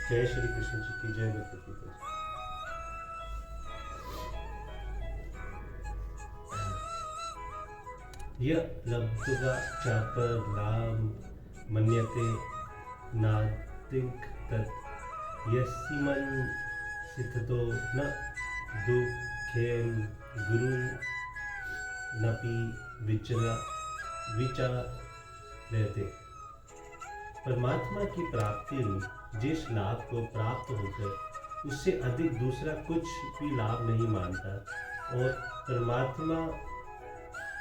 जय श्री कृष्ण जी की जय भगवती की। यः लब्ध्वा चापरां मन्यते नास्तिक तत् यस्मिंश्चित्तो न दुःखेन गुरुरपि विचार्यते। परमात्मा की प्राप्ति रूप जिस लाभ को प्राप्त होकर उससे अधिक दूसरा कुछ भी लाभ नहीं मानता, और परमात्मा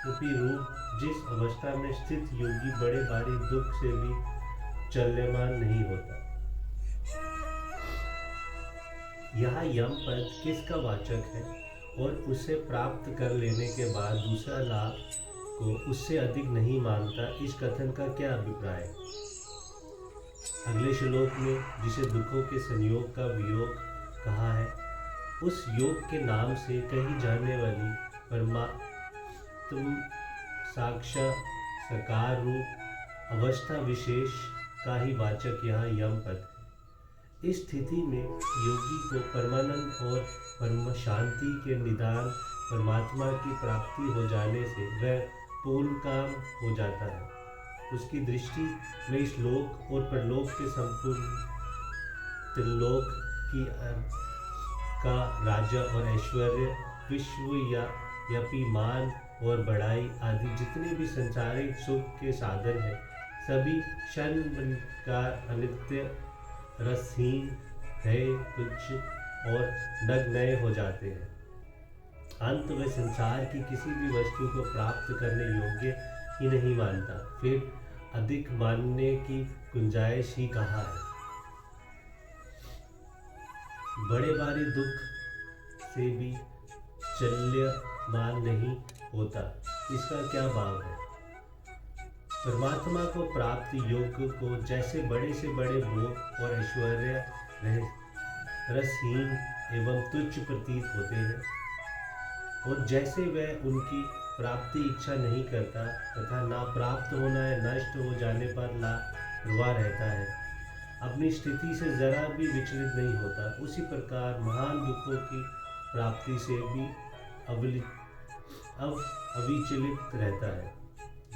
रूपी रूप जिस अवस्था में स्थित योगी बड़े भारी दुख से भी चल्यमान नहीं होता। यह यम पद किसका वाचक है और उसे प्राप्त कर लेने के बाद दूसरा लाभ को उससे अधिक नहीं मानता, इस कथन का क्या अभिप्राय है? अगले श्लोक में जिसे दुखों के संयोग का वियोग कहा है, उस योग के नाम से कही जाने वाली परमात्म साक्षात्कार रूप अवस्था विशेष का ही वाचक यह यम पद है। इस स्थिति में योगी को परमानंद और परम शांति के निदान परमात्मा की प्राप्ति हो जाने से वह पूर्ण काम हो जाता है। उसकी दृष्टि में इस लोक और परलोक के संपूर्ण त्रिलोक की का राज्य और ऐश्वर्य, विश्व या यपि मान और बढ़ाई आदि जितने भी संसारिक सुख के साधन हैं, सभी क्षण का अनित्य, रसहीन, है तुच्छ और नग्न हो जाते हैं। अंत में संसार की किसी भी वस्तु को प्राप्त करने योग्य ही नहीं मानता, फिर अधिक मानने की गुंजाइश ही कहाँ है? बड़े भारी दुख से भी चल्यमान नहीं होता, इसका क्या भाव है? परमात्मा को प्राप्त योग्य को जैसे बड़े से बड़े भोग और ऐश्वर्य रसहीन एवं तुच्छ प्रतीत होते हैं, और जैसे वह उनकी प्राप्ति इच्छा नहीं करता तथा ना प्राप्त होना या नष्ट हो जाने पर लापरवाह रहता है, अपनी स्थिति से जरा भी विचलित नहीं होता, उसी प्रकार महान दुखों की प्राप्ति से भी अविचलित रहता है।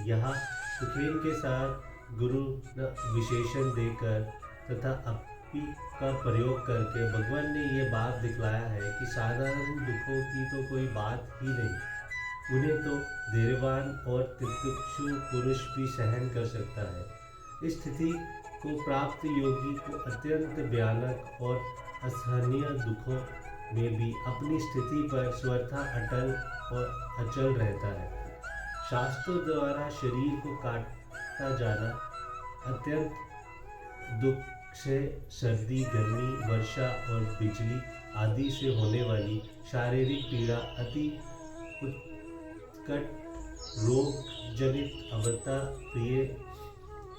यहाँ सुखेन के साथ गुरु विशेषण देकर तथा अपि का प्रयोग करके भगवान ने ये बात दिखलाया है कि साधारण दुखों की तो कोई बात ही नहीं, उन्हें तो धैर्यवान और तितिक्षु पुरुष भी सहन कर सकता है। इस स्थिति को प्राप्त योगी को अत्यंत भयानक और असहनीय दुखों में भी अपनी स्थिति पर स्वतः अटल और अचल रहता है। शास्त्रों द्वारा शरीर को काटा जाना, अत्यंत दुख से सर्दी, गर्मी, वर्षा और बिजली आदि से होने वाली शारीरिक पीड़ा, अति उत्कट रोग जनित अवता, प्रिय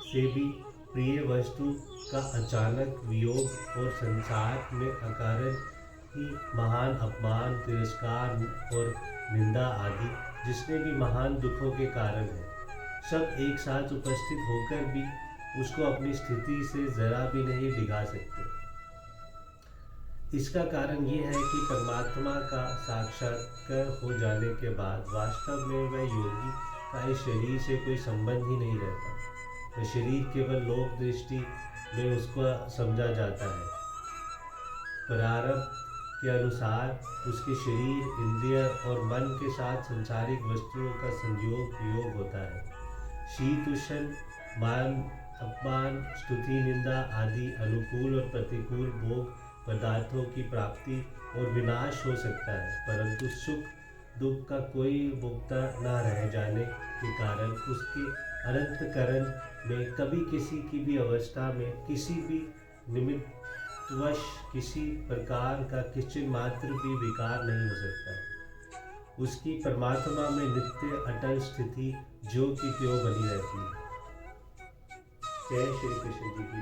से भी प्रिय वस्तु का अचानक वियोग और संसार में अकारण ही महान अपमान, तिरस्कार और निंदा आदि जिसने भी महान दुखों के कारण है, सब एक साथ उपस्थित होकर भी उसको अपनी स्थिति से जरा भी नहीं डिगा सकते। इसका कारण ये है कि परमात्मा का साक्षात्कार हो जाने के बाद वास्तव में वह योगी का इस शरीर से कोई संबंध ही नहीं रहता। वह शरीर केवल लोक दृष्टि में उसको समझा जाता है। प्रारब्ध के अनुसार उसके शरीर, इंद्रिय और मन के साथ संसारिक वस्तुओं का संयोग वियोग होता है। शीत उष्ण, मान अपमान, स्तुति निंदा आदि अनुकूल और प्रतिकूल भोग पदार्थों की प्राप्ति और विनाश हो सकता है, परंतु सुख दुख का कोई भोक्ता न रह जाने के कारण उसके अनंतकरण में कभी किसी की भी अवस्था में किसी भी निमित्तवश किसी प्रकार का किंचित मात्र भी विकार नहीं हो सकता। उसकी परमात्मा में नित्य अटल स्थिति जो की त्यों बनी रहती है। जय श्री कृष्ण जी की।